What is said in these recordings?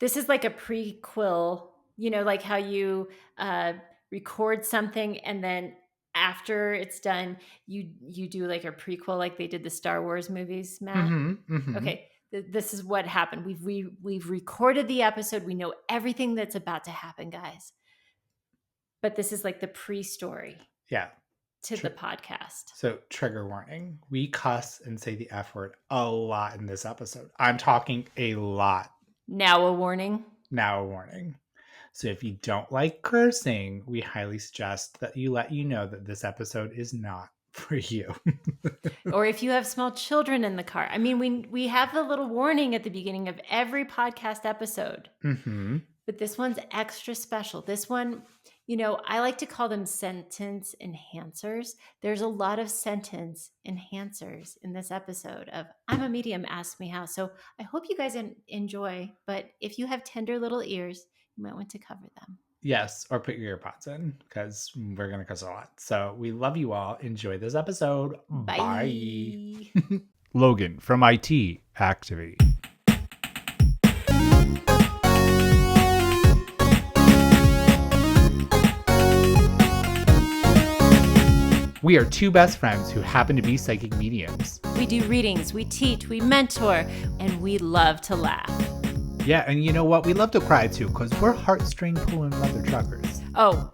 This is like a prequel, like how you record something and then after it's done, you do like a prequel, like they did the Star Wars movies, Matt. Mm-hmm. Okay, this is what happened. We've recorded the episode. We know everything that's about to happen, guys. But this is like the pre-story Yeah. to the podcast. So, trigger warning. We cuss and say the F word a lot in this episode. I'm talking a lot. Now a warning. Now, a warning. So, if you don't like cursing, we highly suggest that you let you know that this episode is not for you. Or if you have small children in the car. I mean, we have the little warning at the beginning of every podcast episode. Mm-hmm. But this one's extra special. This one, I like to call them sentence enhancers. There's a lot of sentence enhancers in this episode of I'm a Medium, Ask Me How. So I hope you guys enjoy. But if you have tender little ears, you might want to cover them. Yes, or put your earpods in because we're going to cuss a lot. So, we love you all. Enjoy this episode. Bye. Bye. Logan from IT, activate. We are two best friends who happen to be psychic mediums. We do readings, we teach, we mentor, and we love to laugh. Yeah, and you know what? We love to cry too because we're heartstring pulling leather truckers. Oh,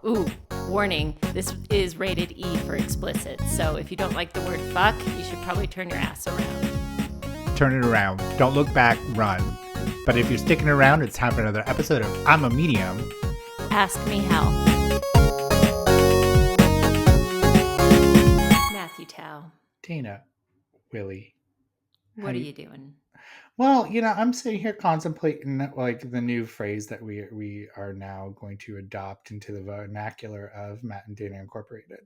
warning. This is rated E for explicit. So if you don't like the word fuck, you should probably turn your ass around. Turn it around. Don't look back, run. But if you're sticking around, it's time for another episode of I'm a Medium. Ask Me How. Matthew Tao. Dana, Willie. What are you doing? Well, I'm sitting here contemplating like the new phrase that we are now going to adopt into the vernacular of Matt and Dana Incorporated.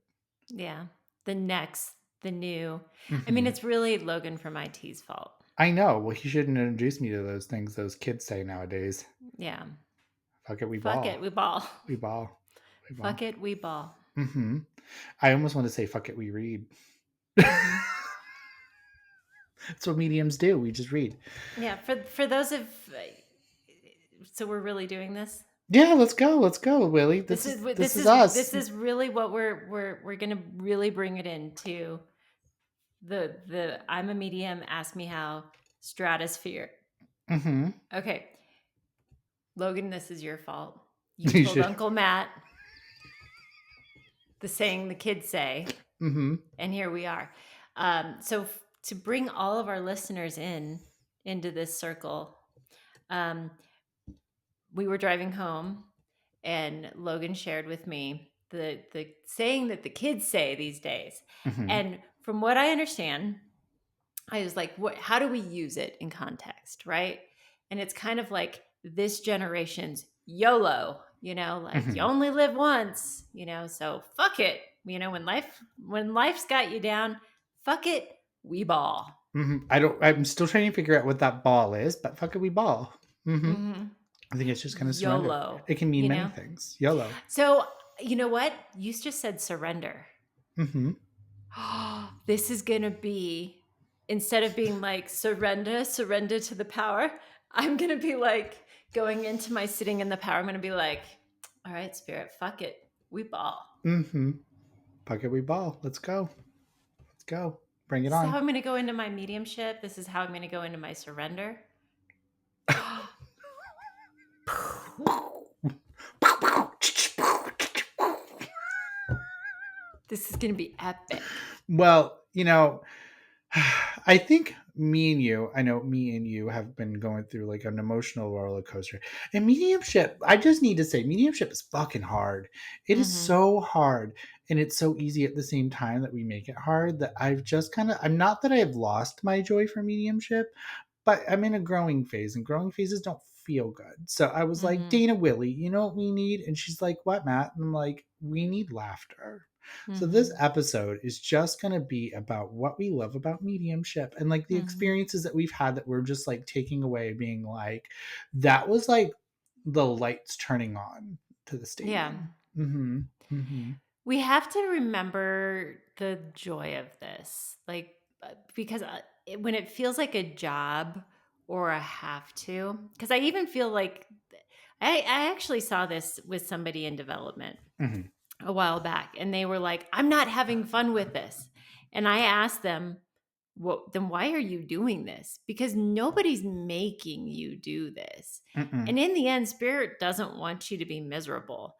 Yeah. The new. Mm-hmm. I mean, it's really Logan from IT's fault. I know. Well, he shouldn't introduce me to those things those kids say nowadays. Yeah. Fuck it, we ball. Fuck it, we ball. We ball. We ball. Fuck it, we ball. Mm-hmm. I almost want to say fuck it, we read. That's what mediums do. We just read. Yeah. For those of, so we're really doing this. Yeah, let's go, Willie. This is us. This is really what we're gonna really bring it into the I'm a Medium, Ask Me How stratosphere. Mm-hmm. Okay, Logan, this is your fault. You told Uncle Matt the saying the kids say, mm-hmm. And here we are. So to bring all of our listeners into this circle, we were driving home, and Logan shared with me the saying that the kids say these days. Mm-hmm. And from what I understand, I was like, how do we use it in context, right? And it's kind of like this generation's YOLO, like you only live once, so fuck it. When life's got you down, fuck it, we ball. Mm-hmm. I'm still trying to figure out what that ball is, but fuck it, we ball. Mm-hmm. Mm-hmm. I think it's just kind of surrender. YOLO. It can mean many things. YOLO. So, you know what? You just said surrender. Mm-hmm. This is going to be, instead of being like surrender to the power, I'm going to be like going into my sitting in the power. I'm going to be like, all right, spirit, fuck it. We ball. Mm-hmm. Fuck it, we ball. Let's go. Bring it on. This is how I'm going to go into my mediumship. This is how I'm going to go into my surrender. This is going to be epic. Well, I think me and you have been going through like an emotional roller coaster. And mediumship, I just need to say, mediumship is fucking hard. It is so hard. And it's so easy at the same time that we make it hard that I'm not that I have lost my joy for mediumship, but I'm in a growing phase, and growing phases don't feel good. So I was like, Dana, Willie, you know what we need? And she's like, what, Matt? And I'm like, we need laughter. So this episode is just going to be about what we love about mediumship and like the experiences that we've had that we're just like taking away, being like, that was like the lights turning on to the stadium. Yeah. Mm-hmm. Mm-hmm. We have to remember the joy of this, like, because when it feels like a job or a have to. Because I even feel like I actually saw this with somebody in development Mhm. a while back, and they were like, I'm not having fun with this. And I asked them, well, then why are you doing this? Because nobody's making you do this. Mm-mm. And in the end, spirit doesn't want you to be miserable.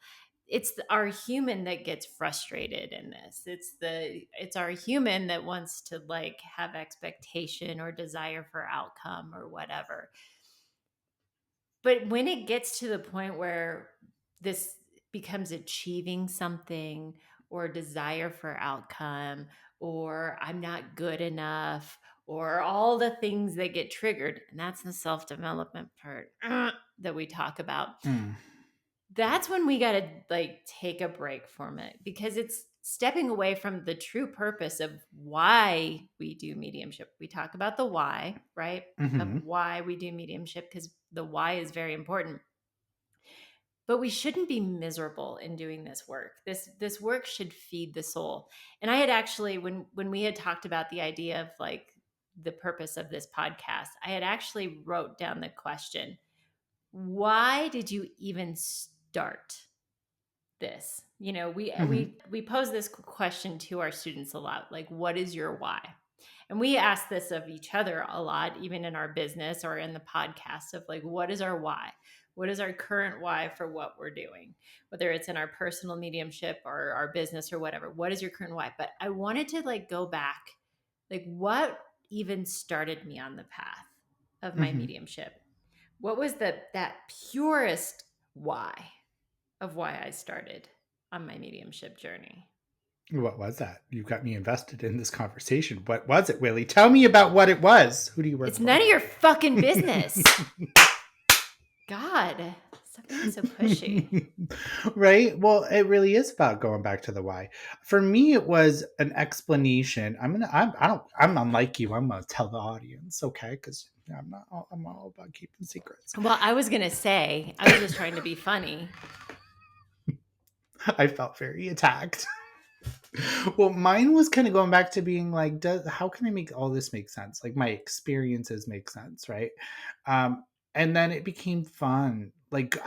It's our human that gets frustrated in this. It's our human that wants to like have expectation or desire for outcome or whatever. But when it gets to the point where this becomes achieving something or desire for outcome or I'm not good enough or all the things that get triggered, and that's the self development part that we talk about, Mm. that's when we got to like take a break from it because it's stepping away from the true purpose of why we do mediumship. We talk about the why, right? Of Mhm. why we do mediumship because the why is very important. But we shouldn't be miserable in doing this work. This work should feed the soul. And I had actually when we had talked about the idea of like the purpose of this podcast, I had actually wrote down the question, why did you even start this? You know, Mhm. we pose this question to our students a lot, like what is your why? And we ask this of each other a lot, even in our business or in the podcast of like, what is our why? What is our current why for what we're doing? Whether it's in our personal mediumship or our business or whatever, what is your current why? But I wanted to like go back, like what even started me on the path of my Mhm. mediumship? What was that purest why of why I started on my mediumship journey? What was that? You got me invested in this conversation. What was it, Willie? Tell me about what it was. Who do you work It's for? none of your fucking business. God, stop being so pushy. Right? Well, it really is about going back to the why. For me, it was an explanation. I'm unlike you. I'm gonna tell the audience, okay? Because I'm all about keeping secrets. Well, I was going to say, I was just trying to be funny. I felt very attacked. Well, mine was kind of going back to being like, how can I make all this make sense? Like my experiences make sense, right? Um, and then it became fun. Like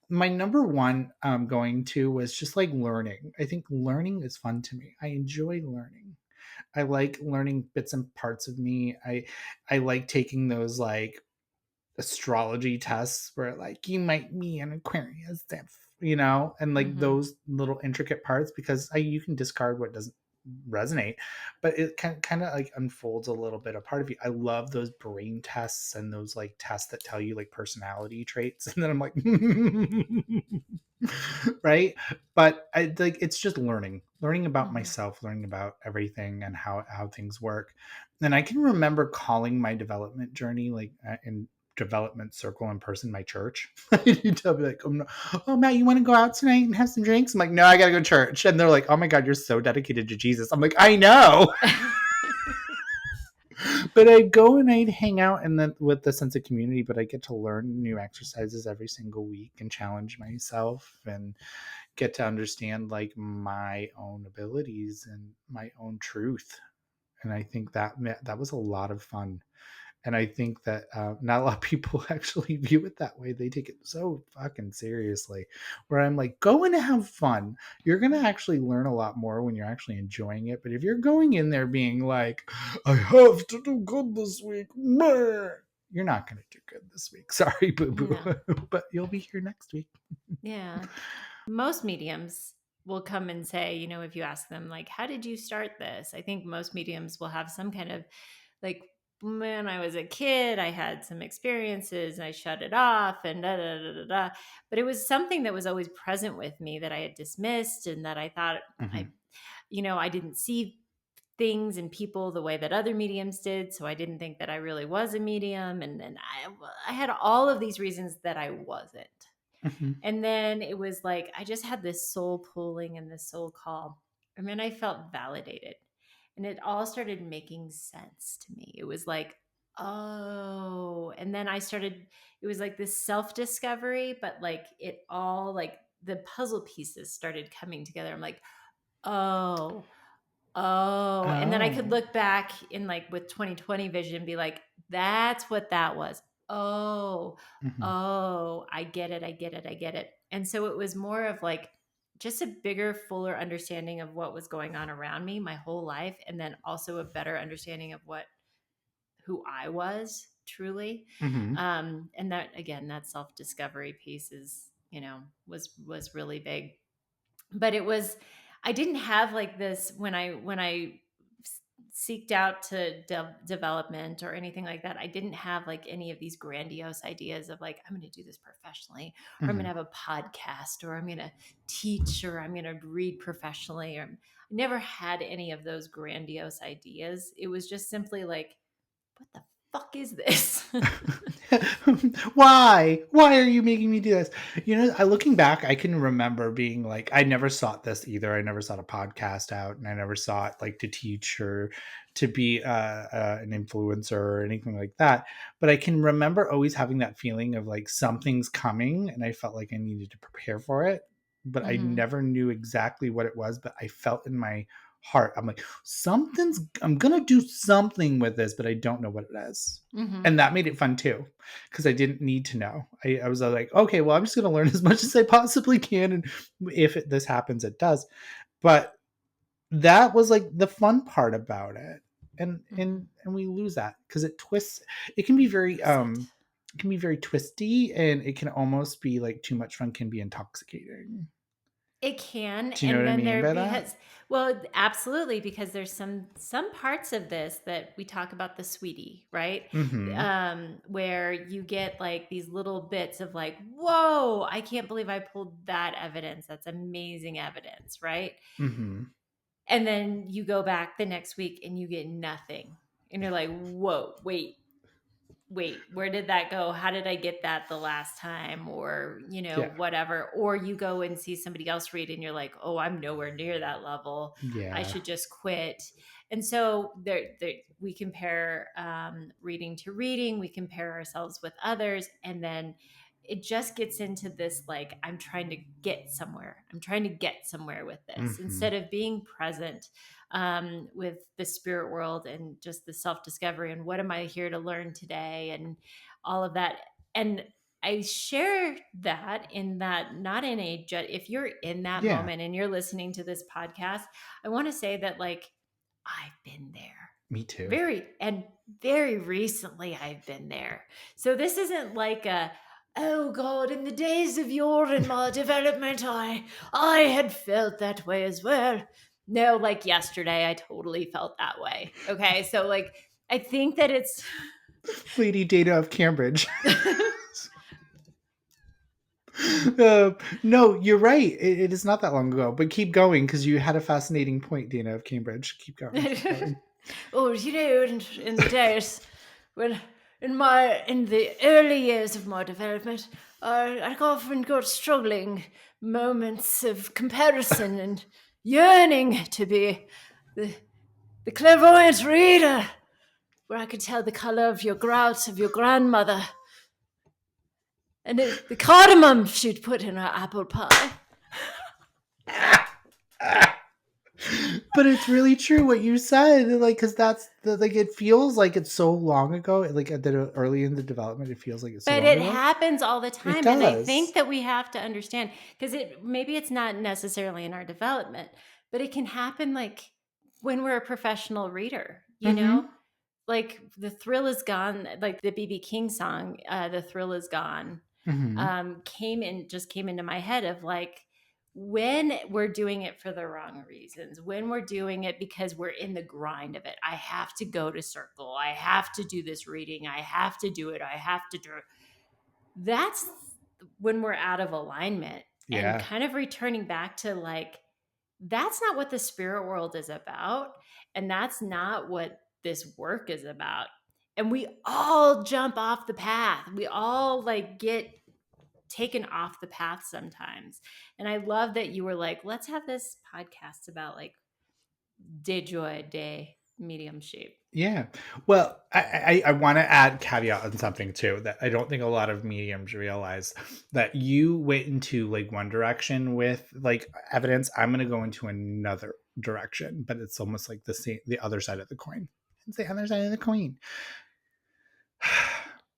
my number one going to was just like learning. I think learning is fun to me. I enjoy learning. I like learning bits and parts of me. I like taking those like astrology tests where like you might be an Aquarius, and like Hmm. those little intricate parts because you can discard what doesn't resonate, but it kind of like unfolds a little bit a part of you. I love those brain tests and those like tests that tell you like personality traits, and then I'm like, right? But I like it's just learning about Hmm. myself, learning about everything and how things work. And I can remember calling my development journey like in development circle in person, my church. You tell me like, oh, no. Oh Matt, you want to go out tonight and have some drinks? I'm like, no, I gotta go to church. And they're like, oh my God, you're so dedicated to Jesus. I'm like, I know. But I'd go and I'd hang out and then with the sense of community, but I get to learn new exercises every single week and challenge myself and get to understand like my own abilities and my own truth. And I think that was a lot of fun. And I think that not a lot of people actually view it that way. They take it so fucking seriously. Where I'm like, go and have fun. You're gonna actually learn a lot more when you're actually enjoying it. But if you're going in there being like, I have to do good this week, meh, you're not gonna do good this week. Sorry, boo boo. No. But you'll be here next week. Yeah. Most mediums will come and say, you know, if you ask them, like, how did you start this? I think most mediums will have some kind of like, when I was a kid, I had some experiences and I shut it off and da da da da da. But it was something that was always present with me that I had dismissed and that I thought I, Mhm. you know, I didn't see things and people the way that other mediums did. So I didn't think that I really was a medium. And I had all of these reasons that I wasn't. Mhm. And then it was like, I just had this soul pulling and this soul call. And then I felt validated. And it all started making sense to me. It was like, oh. And then I started, it was like this self discovery, but like it all, like the puzzle pieces started coming together. I'm like, oh, oh. And then I could Oh. look back in like with 2020 vision and be like, That's what that was. Oh, Mhm. oh, I get it. I get it. I get it. And so it was more of like just a bigger, fuller understanding of what was going on around me my whole life. And then also a better understanding of who I was truly. Mhm. And that, again, that self discovery piece is, was really big. But it was, I didn't have like this when I seeked out to development or anything like that. I didn't have like any of these grandiose ideas of like, I'm going to do this professionally, or I'm going to Mhm. have a podcast, or I'm going to teach, or I'm going to read professionally. Or I never had any of those grandiose ideas. It was just simply like, what the fuck is this? Why are you making me do this? Looking back, I can remember being like, I never sought this either. I never sought a podcast out, and I never sought like to teach or to be an influencer or anything like that. But I can remember always having that feeling of like something's coming, and I felt like I needed to prepare for it. But I Hmm. never knew exactly what it was. But I felt in my heart, I'm like, I'm gonna do something with this, but I don't know what it is. Hmm. And that made it fun too, because I didn't need to know. I was like, okay, well, I'm just gonna learn as much as I possibly can, and if this happens, it does. But that was like the fun part about it, and Hmm. and we lose that because it twists. It can be very Lose it. it can be very twisty, and it can almost be like too much fun can be intoxicating. It can, Do you know and what I then mean there by that? because well, absolutely, because there's some parts of this that we talk about the sweetie, right? Mm-hmm. Where you get like these little bits of like, whoa, I can't believe I pulled that evidence. That's amazing evidence, right? Mm-hmm. And then you go back the next week and you get nothing. And you're like, whoa, wait, where did that go? How did I get that the last time? Or, Yeah. whatever. Or you go and see somebody else read and you're like, oh, I'm nowhere near that level. I Yeah. should just quit. And so we compare reading to reading, we compare ourselves with others. And then it just gets into this like, I'm trying to get somewhere. I'm trying to get somewhere with this Mm-hmm. instead of being present with the spirit world and just the self discovery and what am I here to learn today and all of that. And I share that in that, not in a if you're in that Yeah. moment and you're listening to this podcast, I want to say that like I've been there Me too. very recently. I've been there. So this isn't like a, oh God, in the days of yore in my development, I had felt that way as well. No, like yesterday, I totally felt that way. Okay. So like I think that it's Lady Data of Cambridge. uh, no, you're right. It is not that long ago, but keep going because you had a fascinating point, Dana of Cambridge. Keep going. Keep going. oh, in the days when in the early years of my development, I often got struggling moments of comparison and yearning to be the the clairvoyant reader, where I could tell the color of your grout of your grandmother and the cardamom she'd put in her apple pie. But it's really true what you said, like, because like, it feels like it's so long ago. Like at the early in the development, it feels like it's so But long it ago. happens all the It time. And I think does. that we have to understand because maybe it's not necessarily in our development, but it can happen like when we're a professional reader, Mm-hmm. like the thrill is gone, like the BB King song, The Thrill Is Gone, Mm-hmm. came into my head of like when we're doing it for the wrong reasons, when we're doing it because we're in the grind of it. I have to go to circle. I have to do this reading. I have to do it. I have to do it. That's when we're out of alignment and Yeah. kind of returning back to like, that's not what the spirit world is about. And that's not what this work is about. And we all jump off the path. We all like get taken off the path sometimes. And I love that you were like, let's have this podcast about like day joy, day mediumship. Yeah. Well, I want to add caveat on something too that I don't think a lot of mediums realize that you went into like one direction with like evidence. I'm going to go into another direction, but it's almost like the other side of the coin. It's the other side of the coin.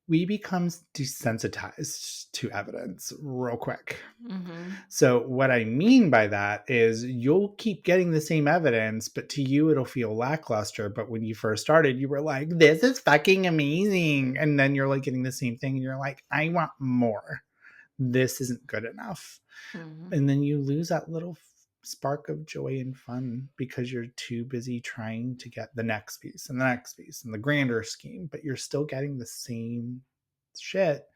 we become desensitized to evidence real quick. Mhm. So, what I mean by that is you'll keep getting the same evidence, but to you, it'll feel lackluster. But when you first started, you were like, this is fucking amazing. And then you're like getting the same thing, and you're like, I want more. This isn't good enough. Mhm. And then you lose that little spark of joy and fun because you're too busy trying to get the next piece and the next piece and the grander scheme, but you're still getting the same shit.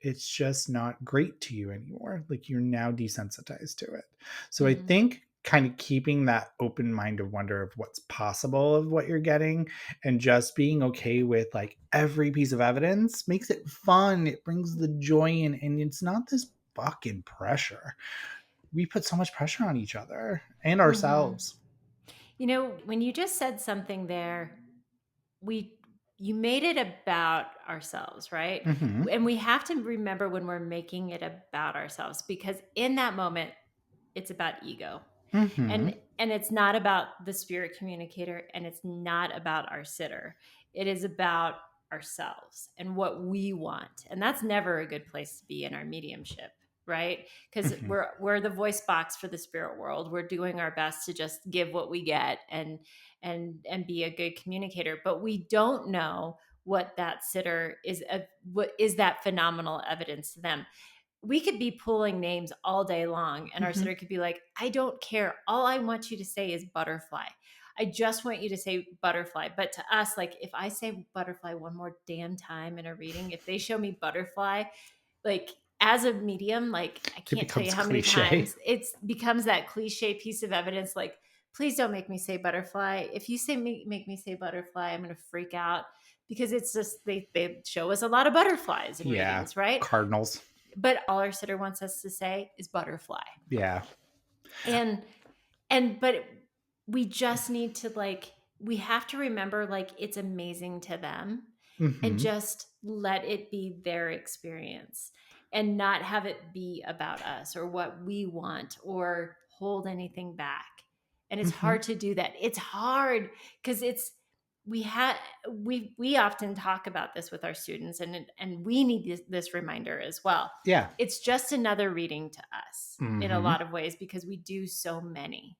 It's just not great to you anymore. Like you're now desensitized to it. So I Mhm. think kind of keeping that open mind of wonder of what's possible of what you're getting and just being okay with like every piece of evidence makes it fun. It brings the joy in, and it's not this fucking pressure. We put so much pressure on each other and Mhm. ourselves. You know, when you just said something there, we you made it about ourselves, right? Mm-hmm. And we have to remember when we're making it about ourselves, because in that moment it's about ego. Mm-hmm. And it's not about the spirit communicator, and it's not about our sitter. It is about ourselves and what we want. And that's never a good place to be in our mediumship, right? Because Mm-hmm. we're the voice box for the spirit world. We're doing our best to just give what we get and be a good communicator, but we don't know what that sitter is, what is that phenomenal evidence to them. We could be pulling names all day long, and our Mm-hmm. sitter could be like, I don't care, all I want you to say is butterfly. I just want you to say butterfly. But to us, like, if I say butterfly one more damn time in a reading, if they show me butterfly, like, as a medium, like, I It can't tell you becomes how many cliche. times it becomes that cliche piece of evidence, like, please don't make me say butterfly. If you say make me say butterfly, I'm going to freak out, because it's just they show us a lot of butterflies in Yeah. readings, right? Cardinals. But all our sitter wants us to say is butterfly. Yeah. And but we just need to, like, we have to remember, like, it's amazing to them, and Mm-hmm. just let it be their experience, and not have it be about us or what we want or hold anything back. And it's Mm-hmm. hard to do that. It's hard because it's we had we often talk about this with our students, and we need this reminder as well. Yeah. It's just another reading to us in a Mm-hmm. lot of ways, because we do so many,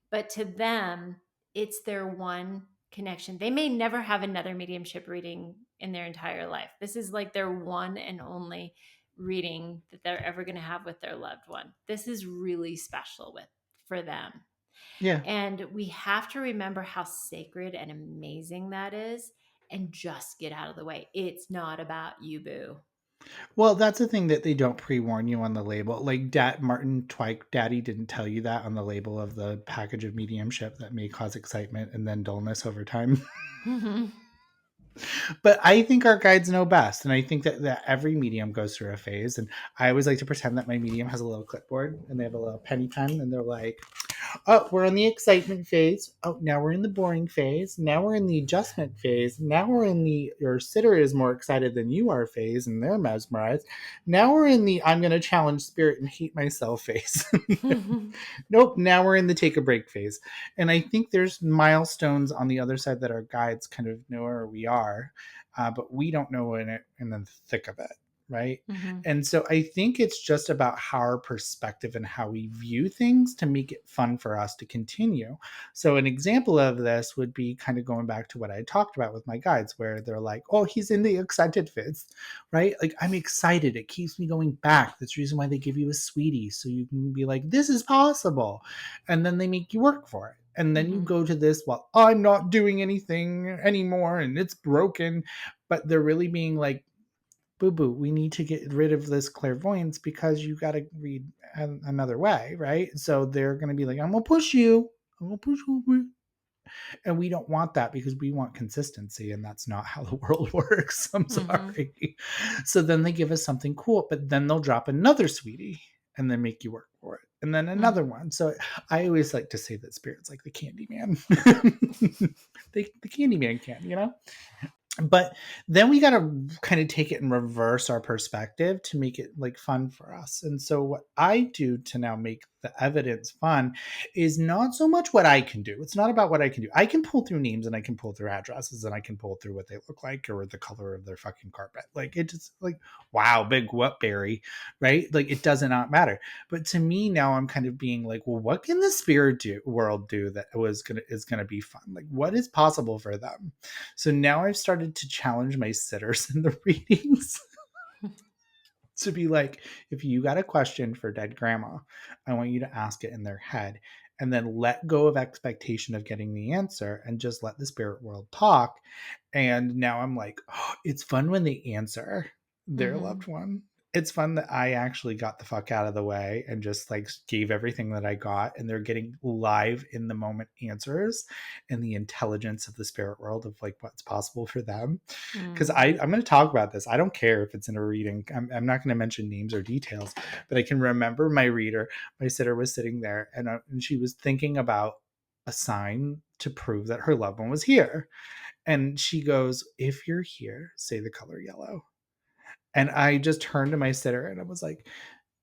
but to them, it's their one connection. They may never have another mediumship reading in their entire life. This is like their one and only reading that they're ever going to have with their loved one. This is really special with for them. Yeah. And we have to remember how sacred and amazing that is, and just get out of the way. It's not about you, boo. Well, that's the thing that they don't pre-warn you on the label. Like Martin Twike, Daddy didn't tell you that on the label of the package of mediumship that may cause excitement and then dullness over time. Mhm. But I think our guides know best. And I think that every medium goes through a phase. And I always like to pretend that my medium has a little clipboard and they have a little penny pen and they're like, oh, we're in the excitement phase. Oh, now we're in the boring phase. Now we're in the adjustment phase. Now we're in the your sitter is more excited than you are phase, and they're mesmerized. Now we're in the I'm going to challenge spirit and hate myself phase. Nope. Now we're in the take a break phase, and I think there's milestones on the other side that our guides kind of know where we are, but we don't know in the thick of it, right? Mhm. And so I think it's just about our perspective and how we view things to make it fun for us to continue. So an example of this would be kind of going back to what I talked about with my guides, where they're like, oh, he's in the excited phase, right? Like I'm excited. It keeps me going back. That's the reason why they give you a sweetie. So you can be like, this is possible. And then they make you work for it. And then you Mhm. go to this, well, I'm not doing anything anymore and it's broken. But they're really being like, boo boo, we need to get rid of this clairvoyance because you got to read another way, right? So they're going to be like, I'm going to push you. I'm going to push you. And we don't want that because we want consistency. And that's not how the world works. I'm Mhm. sorry. So then they give us something cool, but then they'll drop another sweetie and then make you work for it. And then another Mhm. one. So I always like to say that spirit's like the candy man. The candy man can, you know? But then we got to kind of take it and reverse our perspective to make it like fun for us. And so what I do to now make the evidence fun is not so much what I can do. It's not about what I can do. I can pull through names and I can pull through addresses and I can pull through what they look like or the color of their fucking carpet. Like it just like, wow, big what berry, right? Like it does not matter. But to me now I'm kind of being like, well, what can the spirit world do that is gonna be fun? Like what is possible for them? So now I've started to challenge my sitters in the readings to be like, if you got a question for dead grandma, I want you to ask it in their head and then let go of expectation of getting the answer and just let the spirit world talk. And now I'm like, oh, it's fun when they answer their Mm-hmm. loved one. It's fun that I actually got the fuck out of the way and just like gave everything that I got, and they're getting live in the moment answers and the intelligence of the spirit world of like what's possible for them. Because Mm. I'm going to talk about this. I don't care if it's in a reading. I'm not going to mention names or details, but I can remember my reader, my sitter was sitting there and she was thinking about a sign to prove that her loved one was here. And she goes, if you're here, say the color yellow. And I just turned to my sitter and I was like,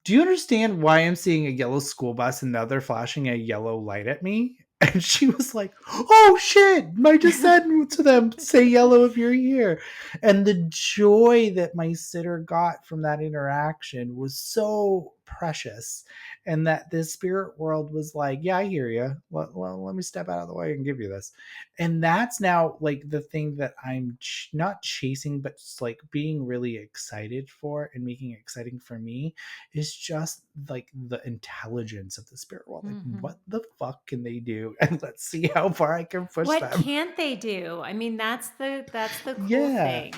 do you understand why I'm seeing a yellow school bus and now they're flashing a yellow light at me? And she was like, oh shit, I just said to them, say yellow if you're here. And the joy that my sitter got from that interaction was so precious. And that this spirit world was like, yeah, I hear you. Well, let me step out of the way and give you this. And that's now like the thing that I'm not chasing, but just like being really excited for and making it exciting for me is just like the intelligence of the spirit world. Like, Mm-hmm. what the fuck can they do? And let's see how far I can push What them. can't they do? I mean, that's the cool Yeah, thing.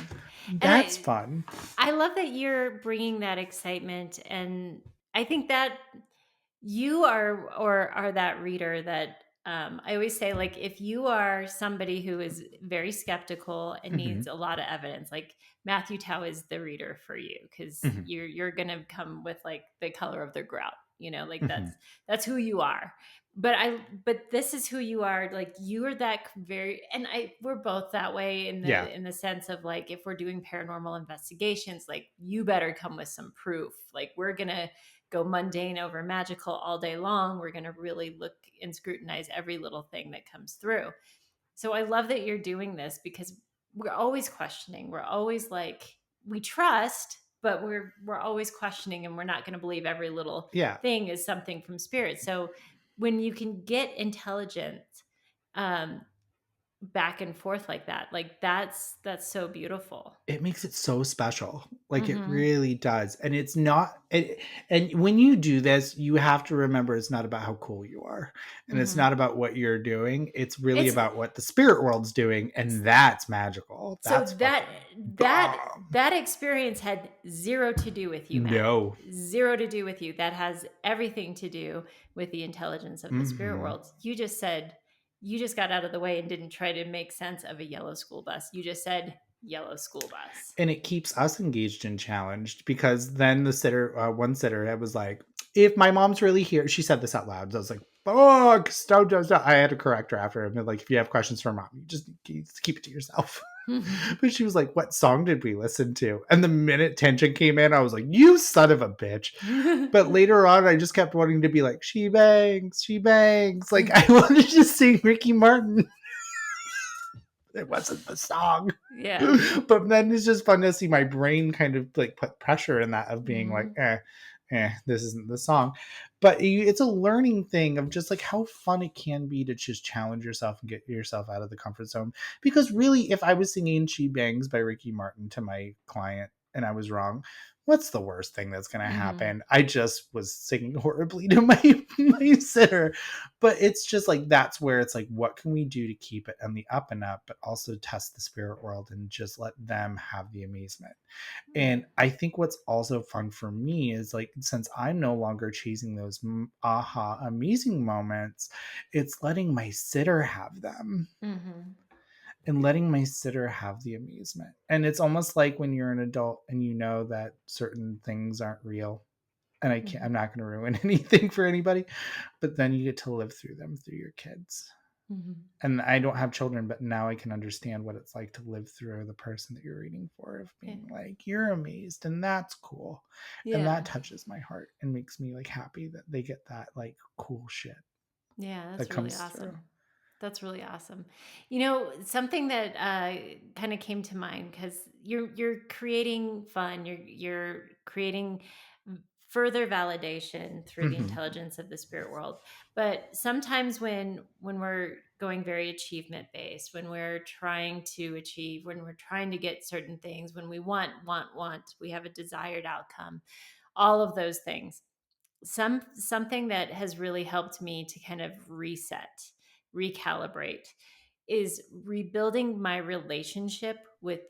And that's fun. I love that you're bringing that excitement, and I think that you are that reader that I always say, like, if you are somebody who is very skeptical and Hmm. needs a lot of evidence, like Matthew Tao is the reader for you, because Hmm. you're gonna come with like the color of their grout, like Hmm. that's who you are. But this is who you are. Like, you are that very, and I we're both that way in Yeah. the sense of, like, if we're doing paranormal investigations, like, you better come with some proof. Like, we're gonna go mundane over magical all day long. We're going to really look and scrutinize every little thing that comes through. So I love that you're doing this, because we're always questioning. We're always like, we trust, but we're always questioning, and we're not going to believe every little Yeah. thing is something from spirit. So when you can get intelligent um back and forth like that, like, that's so beautiful. It makes it so special. Like it Mhm. really does. And it's not and when you do this, you have to remember it's not about how cool you are. And it's Mhm. not about what you're doing. It's really It's about what the spirit world's doing. And that's magical. So That's that fucking that bomb. that experience had zero to do with you, Matt. No. Zero to do with you. That has everything to do with the intelligence of the spirit Hmm. world. You just got out of the way and didn't try to make sense of a yellow school bus. You just said yellow school bus. And it keeps us engaged and challenged because then the sitter, one sitter, was like, if my mom's really here, she said this out loud. So I was like, fuck, stop, stop, stop. I had to correct her after. And like, if you have questions for mom, you just keep it to yourself. But she was like, what song did we listen to? And the minute tension came in, I was like, you son of a bitch. But later on, I just kept wanting to be like, she bangs, she bangs. Like, I wanted to sing Ricky Martin. It wasn't the song. Yeah. But then it's just fun to see my brain kind of like put pressure in that of being like, Mhm. this isn't the song. But it's a learning thing of just like how fun it can be to just challenge yourself and get yourself out of the comfort zone. Because really, if I was singing She Bangs by Ricky Martin to my client and I was wrong, what's the worst thing that's going to Mhm. happen? I just was singing horribly to my sitter. But it's just like that's where it's like, what can we do to keep it on the up and up, but also test the spirit world and just let them have the amazement. Yeah. And I think what's also fun for me is like, since I'm no longer chasing those aha amazing moments, it's letting my sitter have them Mhm. and letting my sitter have the amusement. And it's almost like when you're an adult and you know that certain things aren't real. And I'm Mhm. not going to ruin anything for anybody, but then you get to live through them through your kids. Mhm. And I don't have children, but now I can understand what it's like to live through the person that you're reading for, of Yeah. being like, you're amazed, and that's cool. And that Yeah. touches my heart and makes me like happy that they get that like cool shit Yeah, that that's really comes through. awesome. That's really awesome. You know, something that kind of came to mind because you're creating fun, you're creating further validation through the Hmm. intelligence of the spirit world. But sometimes when we're going very achievement based, when we're trying to achieve, when we're trying to get certain things, when we want, we have a desired outcome, all of those things, something that has really helped me to kind of reset, recalibrate, is rebuilding my relationship with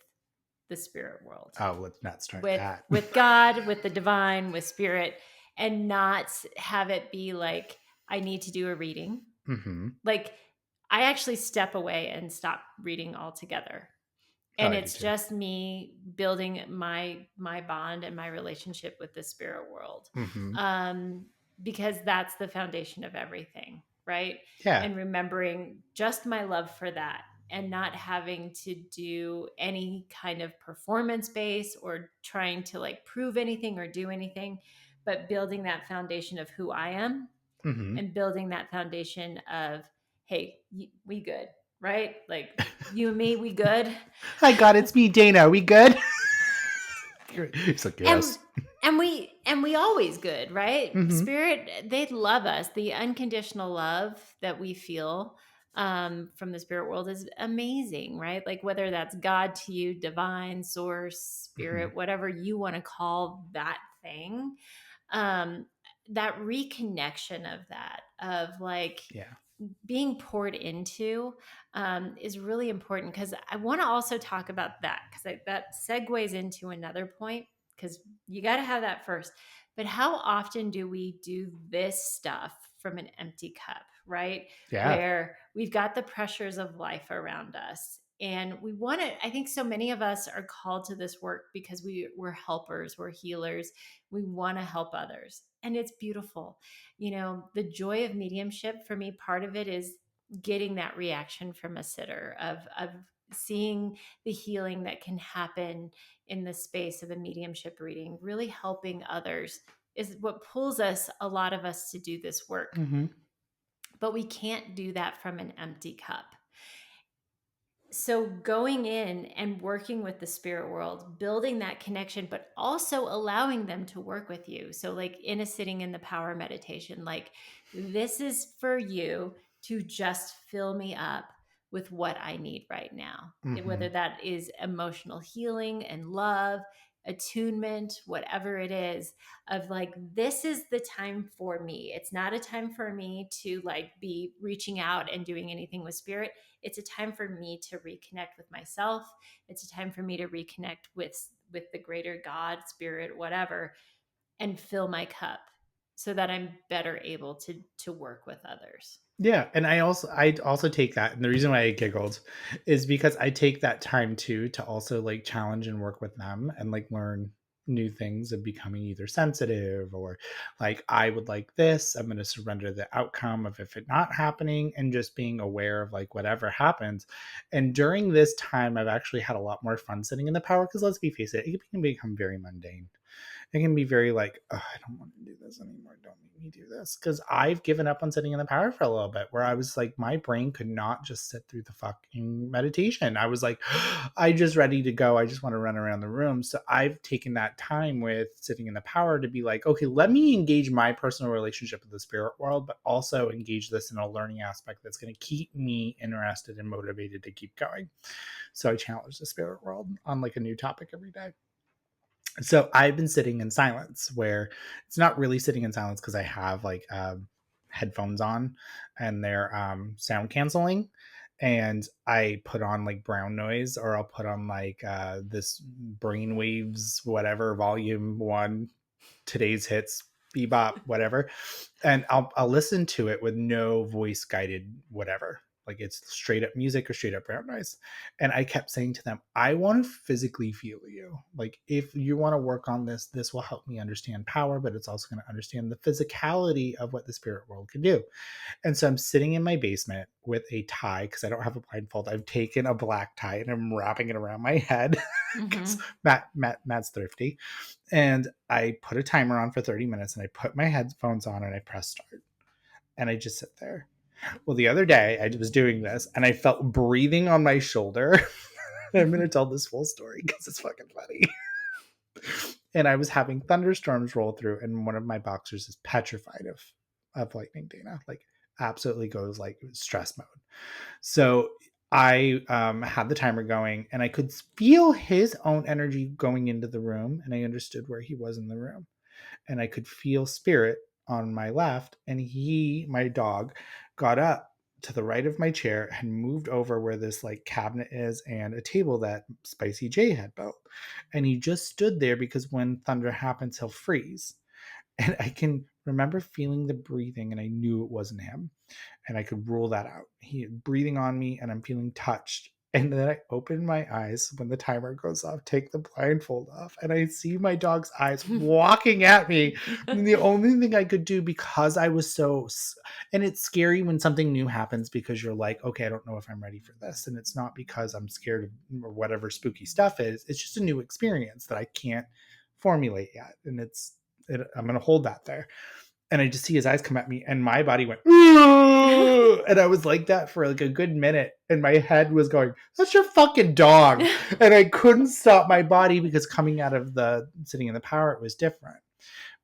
the spirit world, Oh, let's not start with that. with God, with the divine, with spirit, and not have it be like I need to do a reading. Hmm. Like I actually step away and stop reading altogether, Oh, and I do it's too. just me building my bond and my relationship with the spirit world, Hmm. um because that's the foundation of everything, right? Yeah. And remembering just my love for that, and not having to do any kind of performance base or trying to like prove anything or do anything, but building that foundation of who I am, Hmm. and building that foundation of, hey, we good, right? Like you and me, we good. Hi, God, it's me, Dana. We good? He's like, and yes. and we always good, right? Hmm. Spirit, they love us. The unconditional love that we feel from the spirit world is amazing, right? Like whether that's God to you, divine source, Hmm. spirit, whatever you want to call that thing, um that reconnection of that, of like Yeah. being poured into, is really important, because I want to also talk about that, because that segues into another point, because you got to have that first. But how often do we do this stuff from an empty cup, right? Yeah. Where we've got the pressures of life around us, and we want to, I think so many of us are called to this work because we're helpers, we're healers, we want to help others, and it's beautiful. You know, the joy of mediumship for me, part of it is getting that reaction from a sitter, of seeing the healing that can happen in the space of a mediumship reading, really helping others, is what pulls us, a lot of us, to do this work. Hmm. But we can't do that from an empty cup. So going in and working with the spirit world, building that connection, but also allowing them to work with you. So like in a sitting in the power meditation, like this is for you to just fill me up with what I need right now. Whether Hmm. that is emotional healing and love, attunement, whatever it is, of like, this is the time for me. It's not a time for me to like be reaching out and doing anything with spirit. It's a time for me to reconnect with myself. It's a time for me to reconnect with the greater God, spirit, whatever, and fill my cup so that I'm better able to work with others. Yeah, and I also take that, and the reason why I giggled is because I take that time too to also like challenge and work with them and like learn new things of becoming either sensitive or like I would like this, I'm going to surrender the outcome of if it not happening, and just being aware of like whatever happens. And during this time I've actually had a lot more fun sitting in the power, because let's be face it can become very mundane. It can be very like, "Ugh, I don't want to do this anymore. Don't make me do this." Because I've given up on sitting in the power for a little bit, where I was like, my brain could not just sit through the fucking meditation. I was like, I just ready to go. I just want to run around the room. So I've taken that time with sitting in the power to be like, okay, let me engage my personal relationship with the spirit world, but also engage this in a learning aspect that's going to keep me interested and motivated to keep going. So I challenge the spirit world on like a new topic every day. So I've been sitting in silence, where it's not really sitting in silence because I have like headphones on and they're sound canceling. And I put on like brown noise, or I'll put on like this brainwaves, whatever, volume one, today's hits, bebop, whatever. And I'll listen to it with no voice guided, whatever. Like it's straight up music or straight up brown noise. And I kept saying to them, I want to physically feel you. Like if you want to work on this, this will help me understand power, but it's also going to understand the physicality of what the spirit world can do. And so I'm sitting in my basement with a tie because I don't have a blindfold. I've taken a black tie and I'm wrapping it around my head because Mm-hmm. Matt's thrifty. And I put a timer on for 30 minutes and I put my headphones on and I press start. And I just sit there. Well, the other day I was doing this and I felt breathing on my shoulder. I'm going to tell this full story because it's fucking funny. And I was having thunderstorms roll through, and one of my boxers is petrified of lightning, Dana. Like, absolutely goes like stress mode. So I had the timer going, and I could feel his own energy going into the room, and I understood where he was in the room, and I could feel spirit on my left, and he, my dog, got up to the right of my chair and moved over where this like cabinet is and a table that Spicy J had built. And he just stood there because when thunder happens, he'll freeze. And I can remember feeling the breathing and I knew it wasn't him. And I could rule that out. He breathing on me and I'm feeling touched. And then I open my eyes when the timer goes off, take the blindfold off, and I see my dog's eyes walking at me. And the only thing I could do because I was and it's scary when something new happens because you're like, okay, I don't know if I'm ready for this. And it's not because I'm scared of or whatever spooky stuff is. It's just a new experience that I can't formulate yet. And I'm going to hold that there. And I just see his eyes come at me and my body went, "Ooh!" And I was like that for like a good minute. And my head was going, that's your fucking dog. And I couldn't stop my body because coming out of the sitting in the power, it was different.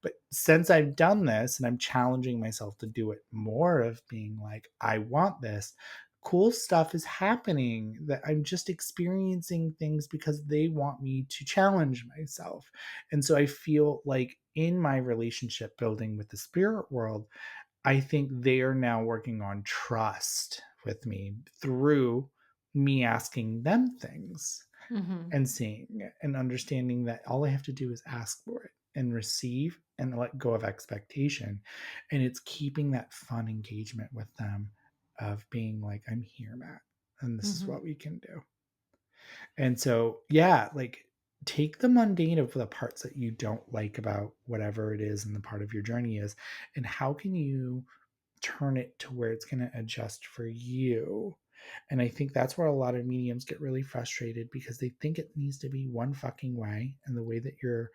But since I've done this and I'm challenging myself to do it more of being like, I want this, cool stuff is happening that I'm just experiencing things because they want me to challenge myself. And so I feel like in my relationship building with the spirit world, I think they are now working on trust with me through me asking them things Mm-hmm. and seeing it and understanding that all I have to do is ask for it and receive and let go of expectation. And it's keeping that fun engagement with them of being like, I'm here, Matt, and this is Mm-hmm. what we can do. And so, yeah, like take the mundane of the parts that you don't like about whatever it is and the part of your journey is, and how can you turn it to where it's going to adjust for you. And I think that's where a lot of mediums get really frustrated because they think it needs to be one fucking way. And the way that your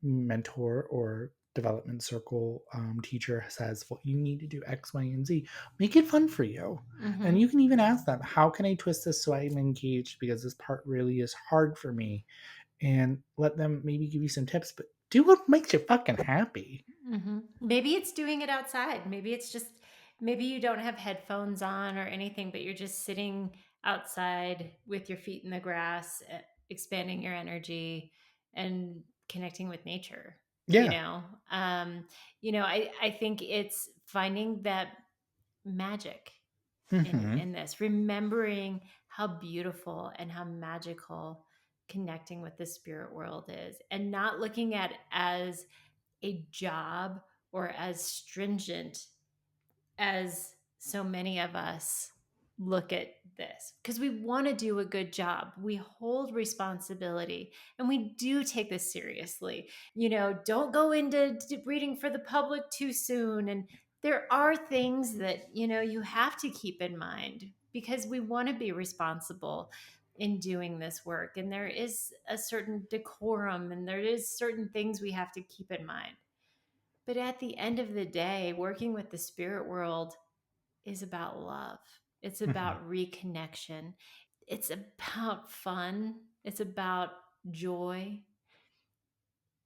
mentor or development circle teacher says, well, you need to do X, Y, and Z, make it fun for you. And Mm-hmm. you can even ask them, how can I twist this so I'm engaged because this part really is hard for me? And let them maybe give you some tips, but do what makes you fucking happy. Mm-hmm. Maybe it's doing it outside. Maybe it's just, maybe you don't have headphones on or anything, but you're just sitting outside with your feet in the grass, expanding your energy and connecting with nature. You Yeah. know, um, I think it's finding that magic Hmm. in this, remembering how beautiful and how magical connecting with the spirit world is, and not looking at it as a job or as stringent as so many of us look at this, because we want to do a good job. We hold responsibility and we do take this seriously. Don't go into reading for the public too soon. And there are things that, you have to keep in mind because we want to be responsible in doing this work. And there is a certain decorum and there is certain things we have to keep in mind. But at the end of the day, working with the spirit world is about love. It's Hmm. about reconnection. It's about fun. It's about joy.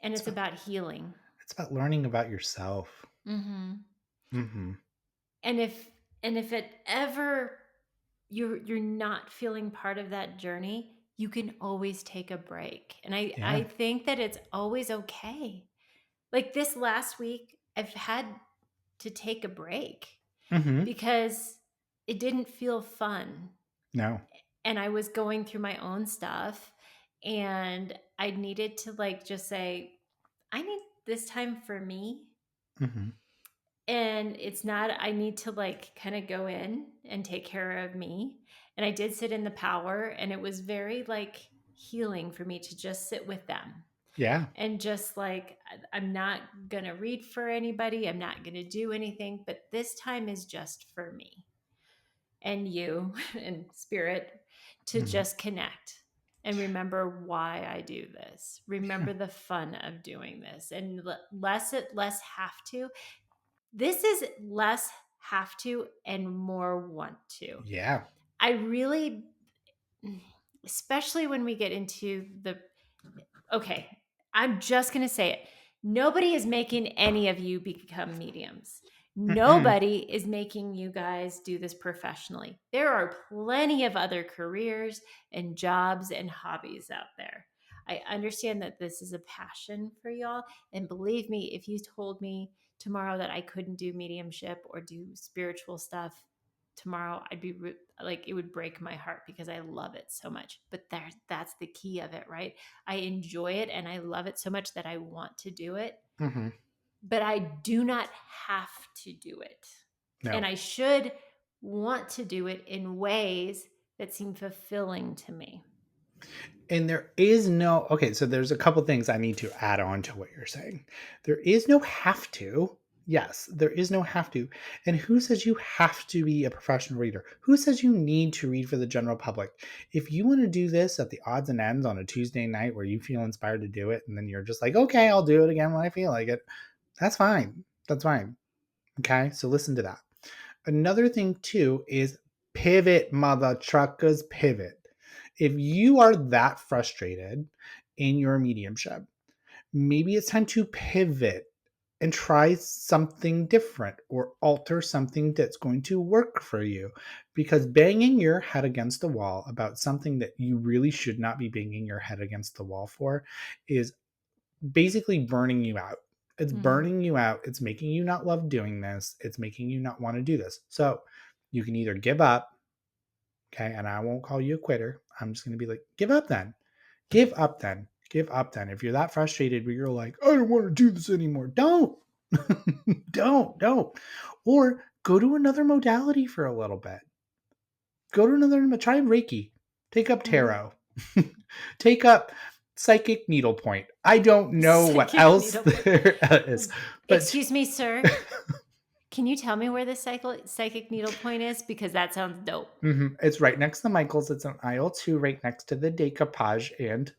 And It's it's about about healing. it's about learning about yourself. Hmm. Hmm. And if it ever you're not feeling part of that journey, you can always take a break. And I Yeah. think that it's always okay. Like this last week, I've had to take a break Hmm. because it didn't feel fun. No. And I was going through my own stuff and I needed to like just say, I need this time for me. Hmm. And it's not, I need to like kind of go in and take care of me. And I did sit in the power, and it was very like healing for me to just sit with them Yeah. and just like, I'm not going to read for anybody. I'm not going to do anything, but this time is just for me and you and spirit, to Mhm. just connect and remember why I do this. Yeah. Remember the fun of doing this, and less have to. This is less have to and more want to. Yeah. I really, especially when we get into the, okay, I'm just going to say it. Nobody is making any of you become mediums. Mm-mm. Nobody is making you guys do this professionally. There are plenty of other careers and jobs and hobbies out there. I understand that this is a passion for y'all. And believe me, if you told me tomorrow that I couldn't do mediumship or do spiritual stuff tomorrow, I'd be like, it would break my heart because I love it so much. But that's the key of it, right? I enjoy it and I love it so much that I want to do it, Mhm. but I do not have to do it. And No. I should want to do it in ways that seem fulfilling to me. And there is no, okay, so there's a couple things I need to add on to what you're saying. There is no have to. Yes, there is no have to. And who says you have to be a professional reader? Who says you need to read for the general public? If you want to do this at the odds and ends on a Tuesday night where you feel inspired to do it, and then you're just like, okay, I'll do it again when I feel like it, that's fine. That's fine. Okay, so listen to that. Another thing too is pivot, mother truckers, pivot. If you are that frustrated in your mediumship, maybe it's time to pivot and try something different or alter something that's going to work for you. Because banging your head against the wall about something that you really should not be banging your head against the wall for is basically burning you out. It's Mm-hmm. burning you out. It's making you not love doing this. It's making you not want to do this. So you can either give up, okay, and I won't call you a quitter. I'm just going to be like, give up then. Give up then. Give up then. If you're that frustrated where you're like, I don't want to do this anymore, don't. Don't. Or go to another modality for a little bit. Go to another, try Reiki. Take up Mm-hmm. tarot. Take up psychic needlepoint. I don't know what Psychic else needlepoint. there is, but Excuse me, sir. Can you tell me where the psychic needlepoint is? Because that sounds dope. it's right next to Michael's. It's on aisle 2, right next to the decoupage and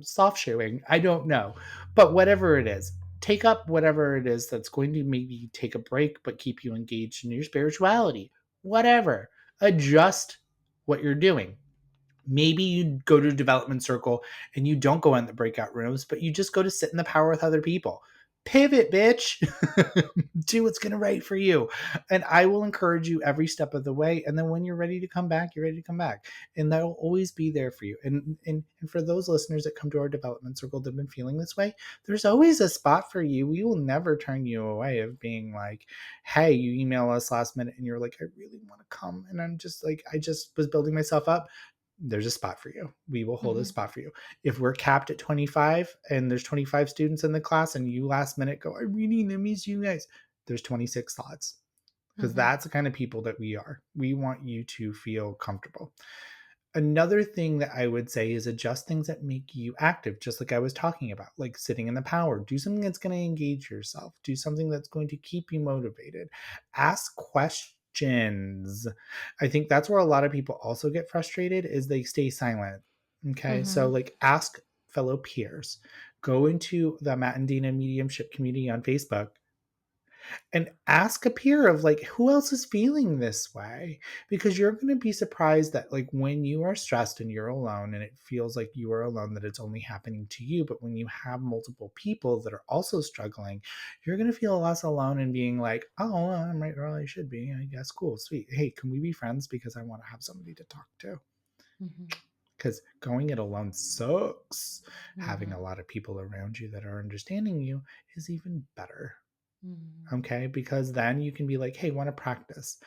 soft shoeing. I don't know, but whatever it is, take up whatever it is that's going to maybe take a break, but keep you engaged in your spirituality. Whatever, adjust what you're doing. Maybe you go to a development circle and you don't go in the breakout rooms, but you just go to sit in the power with other people. Pivot, bitch. Do what's going to right for you. And I will encourage you every step of the way. And then when you're ready to come back, you're ready to come back. And that'll always be there for you. And for those listeners that come to our development circle that have been feeling this way, there's always a spot for you. We will never turn you away of being like, hey, you email us last minute and you're like, I really want to come. And I'm just like, I just was building myself up. There's a spot for you. We will hold a Mm-hmm. spot for you. If we're capped at 25 and there's 25 students in the class and you last minute go, I really miss you guys, there's 26 slots because Mm-hmm. that's the kind of people that we are. We want you to feel comfortable. Another thing that I would say is adjust things that make you active, just like I was talking about, like sitting in the power. Do something that's going to engage yourself. Do something that's going to keep you motivated. Ask questions. I think that's where a lot of people also get frustrated is they stay silent. Okay. So Mm-hmm. like ask fellow peers. Go into the Matt and Dina mediumship community on Facebook and ask a peer of like who else is feeling this way, because you're going to be surprised that like when you are stressed and you're alone and it feels like you are alone, that it's only happening to you. But when you have multiple people that are also struggling, you're going to feel less alone and being like, oh well, I'm right where I should be, I guess. Cool, sweet, hey, can we be friends because I want to have somebody to talk to. Mm-hmm. Because going it alone sucks. Having Mm-hmm. a lot of people around you that are understanding you is even better. Mm-hmm. Okay, because then you can be like, hey, want to practice.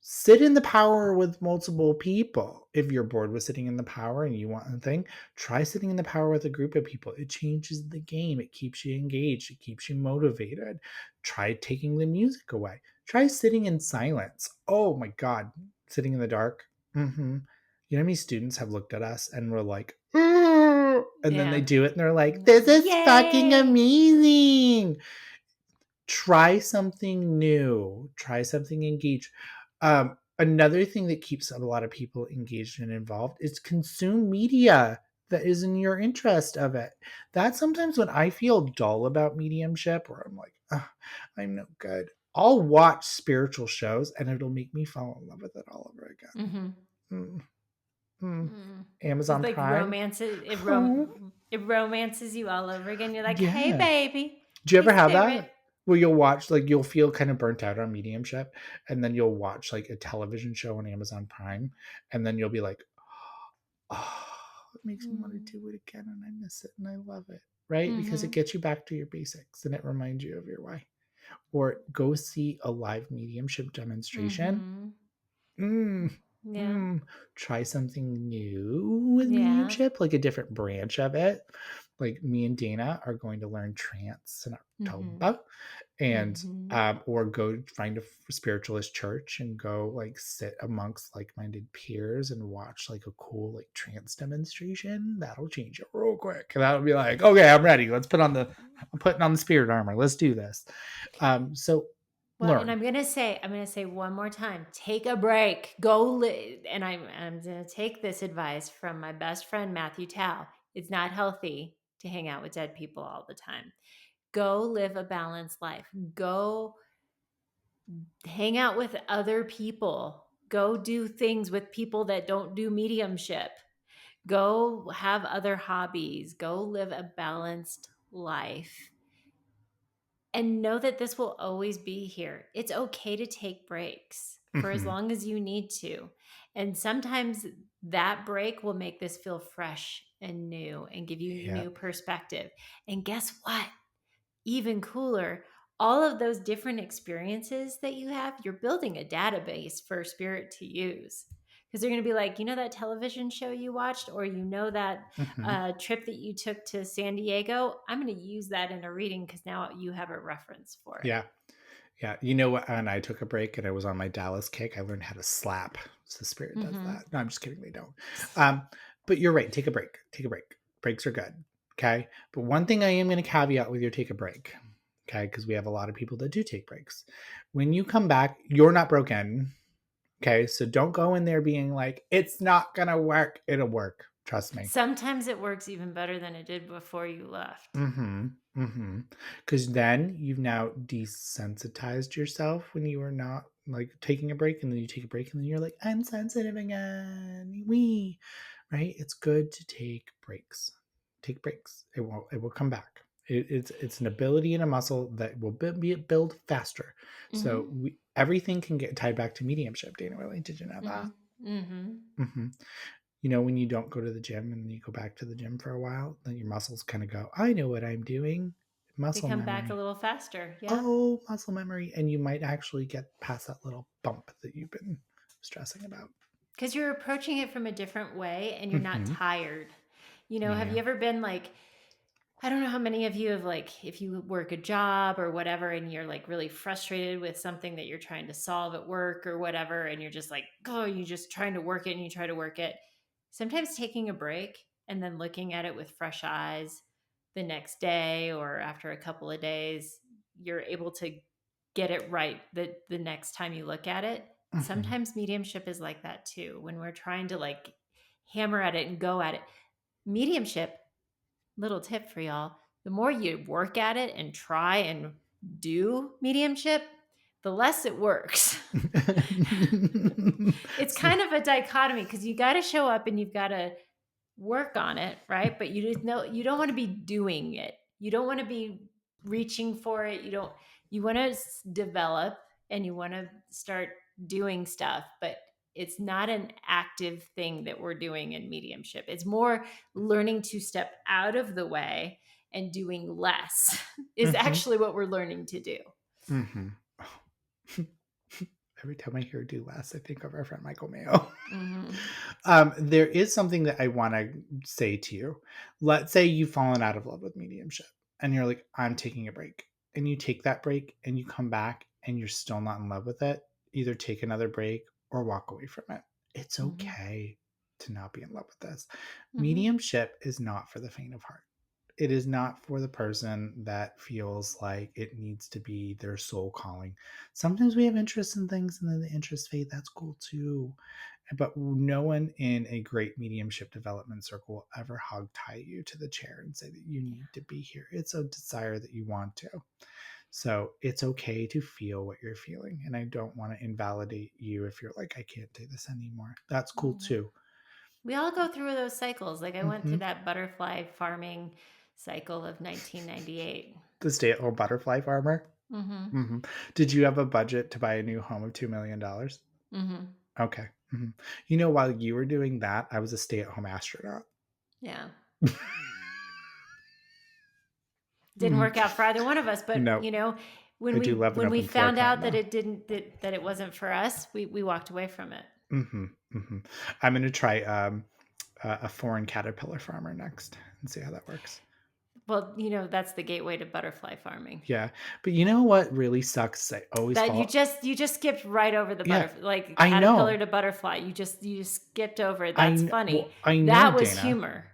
Sit in the power with multiple people. If you're bored with sitting in the power and you want a thing, try sitting in the power with a group of people. It changes the game. It keeps you engaged. It keeps you motivated. Try taking the music away. Try sitting in silence. Oh my God. Sitting in the dark. Mm-hmm. You know how many students have looked at us and were like, "Ugh," and then they Yeah. do it and they're like, Like, this is fucking yay. amazing. Try something new, try something engaged. Another thing that keeps a lot of people engaged and involved is consume media that is in your interest of it. That's sometimes when I feel dull about mediumship, or I'm like, "Ugh, I'm no good." I'll watch spiritual shows and it'll make me fall in love with it all over again. Mm-hmm. Mm, mm. Mm. It's Amazon like Prime. romance. Oh, It romances you all over again. You're like, hey, yeah. baby. Do you Hey, ever have spirit. that? Where you'll watch, like, you'll feel kind of burnt out on mediumship, and then you'll watch like a television show on Amazon Prime, and then you'll be like, oh, it makes me want to Mm. do it again, and I miss it, and I love it, right? Because it Mm-hmm. gets you back to your basics, and it reminds you of your why. Or go see a live mediumship demonstration. Mm-hmm. Mm, Yeah. mm. Try something new with Yeah. mediumship, like a different branch of it. Like me and Dana are going to learn trance in Mm-hmm. October, and Mm-hmm. or go find a spiritualist church and go like sit amongst like-minded peers and watch like a cool like trance demonstration. That'll change it real quick, and that'll be like, okay, I'm ready. I'm putting on the spirit armor. Let's do this. So Well, and learn. I'm gonna say one more time, take a break, go and I'm gonna take this advice from my best friend, Matthew Tao. It's not healthy to hang out with dead people all the time. Go live a balanced life. Go hang out with other people. Go do things with people that don't do mediumship. Go have other hobbies. Go live a balanced life and know that this will always be here. It's okay to take breaks for as Mhm. long as you need to. And sometimes that break will make this feel fresh and new and give you Yeah. new perspective. And guess what? Even cooler, all of those different experiences that you have, you're building a database for spirit to use. Because they're going to be like, you know, that television show you watched, or you know, that Mhm. trip that you took to San Diego. I'm going to use that in a reading because now you have a reference for it. Yeah. Yeah. You know what? And I took a break and I was on my Dallas kick. I learned how to slap. So the spirit does Mm-hmm. that. No, I'm just kidding. They don't. Um, but you're right. Take a break. Take a break. Breaks are good. Okay. But one thing I am going to caveat with your take a break. Okay. Because we have a lot of people that do take breaks. When you come back, you're not broken. Okay. So don't go in there being like, it's not going to work. It'll work. Trust me. Sometimes it works even better than it did before you left. Mm-hmm. Mm-hmm. Because then you've now desensitized yourself when you are not like taking a break, and then you take a break, and then you're like, I'm sensitive again. We right. It's good to take breaks. Take breaks. It will come back. It's an ability and a muscle that will build faster. So Mm-hmm. everything can get tied back to mediumship. Dana, really, did you know that? Mm-hmm. Mm-hmm. Mm-hmm. You know, when you don't go to the gym and then you go back to the gym for a while, then your muscles kind of go, I know what I'm doing. They Muscle come back a memory. little faster. Yep. Oh, muscle memory. And you might actually get past that little bump that you've been stressing about. Because you're approaching it from a different way and you're not Mm-hmm. tired. You know, have Yeah. you ever been like, I don't know how many of you have like, if you work a job or whatever, and you're like really frustrated with something that you're trying to solve at work or whatever, and you're just like, oh, you're just trying to work it and you try to work it. Sometimes taking a break and then looking at it with fresh eyes the next day or after a couple of days, you're able to get it right the next time you look at it. Mm-hmm. Sometimes mediumship is like that too. When we're trying to like hammer at it and go at it, mediumship, little tip for y'all, the more you work at it and try and do mediumship, the less it works. It's So- kind of a dichotomy because you got to show up and you've got to work on it, right? But you just know you don't want to be doing it. You don't want to be reaching for it. You want to develop and you want to start doing stuff, but it's not an active thing that we're doing in mediumship. It's more learning to step out of the way and doing less is Mhm. actually what we're learning to do. Mhm. Every time I hear do less, I think of our friend Michael Mayo. Mm-hmm. There is something that I want to say to you. Let's say you've fallen out of love with mediumship and you're like, I'm taking a break. And you take that break and you come back and you're still not in love with it. Either take another break or walk away from it. It's Mm-hmm. okay to not be in love with this. Mm-hmm. Mediumship is not for the faint of heart. It is not for the person that feels like it needs to be their soul calling. Sometimes we have interest in things and then the interest fade. That's cool too. But no one in a great mediumship development circle will ever hog tie you to the chair and say that you need to be here. It's a desire that you want to. So it's okay to feel what you're feeling. And I don't want to invalidate you if you're like, I can't do this anymore. That's cool Yeah. too. We all go through those cycles. Like I went Mm-hmm. through that butterfly farming cycle of 1998. The stay at home butterfly farmer. Mm-hmm. Mm-hmm. Did you have a budget to buy a new home of $2 million? Mm-hmm. Okay. Mm-hmm. You know, while you were doing that, I was a stay at home astronaut. Yeah. Didn't Mm-hmm. work out for either one of us, but No, you know, I do love an when we open floor found plan out that though. it didn't that it wasn't for us, we walked away from it. Mm-hmm. Mm-hmm. I'm going to try a foreign caterpillar farmer next and see how that works. Well, you know, that's the gateway to butterfly farming. Yeah, but you know what really sucks? I always That fall. you just skipped right over the Yeah, butterfly, like I caterpillar know. to butterfly. You just skipped over it. That's funny. Well, I know, That was Dana, humor.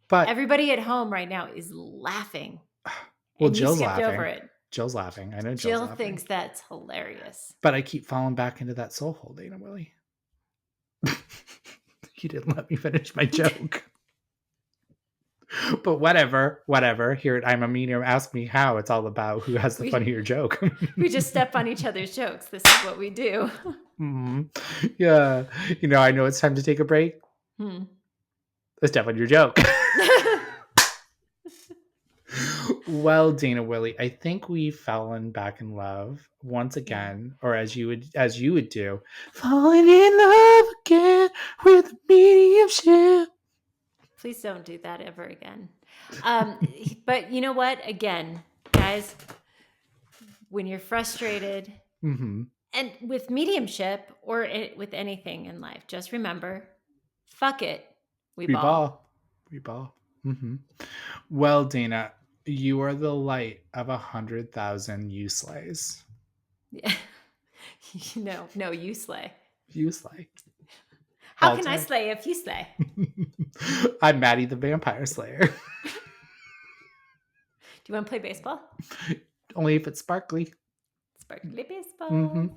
but Everybody at home right now is laughing, well, and you Jill's got over laughing. it. Jill's laughing. I know Jill's Jill laughing. thinks that's hilarious. But I keep falling back into that soul hole, Dana Willie. You didn't let me finish my joke. But whatever. Here, I'm a medium. Ask me how. It's all about who has the funnier joke. We just step on each other's jokes. This is what we do. Mm-hmm. Yeah. You know, I know it's time to take a break. Hmm. Let's step on your joke. Well, Dana Willie, I think we've fallen back in love once again, or as you would do, falling in love again with mediumship. Please don't do that ever again. But you know what? Again, guys, when you're frustrated, Mm-hmm. and with mediumship or with anything in life, just remember, fuck it, we ball. We ball. Mm-hmm. Well, Dana, you are the light of 100,000 you slays. Yeah. No, you slay. You slay. How All can I time. slay if you slay? I'm Maddie the Vampire Slayer. Do you want to play baseball? Only if it's sparkly. Sparkly baseball. Mm-hmm.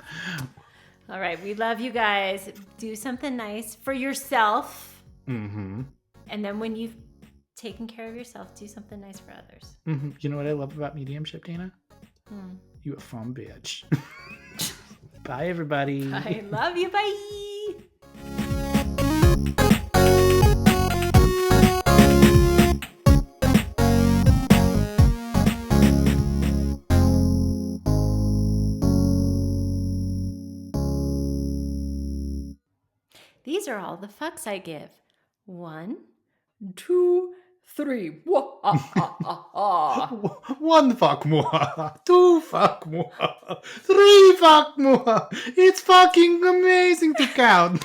All right, we love you guys. Do something nice for yourself. Mm-hmm. And then when you've taken care of yourself, do something nice for others. Mm-hmm. You know what I love about mediumship, Dana? Hmm. You a fun bitch. Bye, everybody. I love you. Bye. These are all the fucks I give. 1, 2, 3. Wah, ah, ah, ah, ah. 1 fuck more. 2 fuck more. 3 fuck more. It's fucking amazing to count.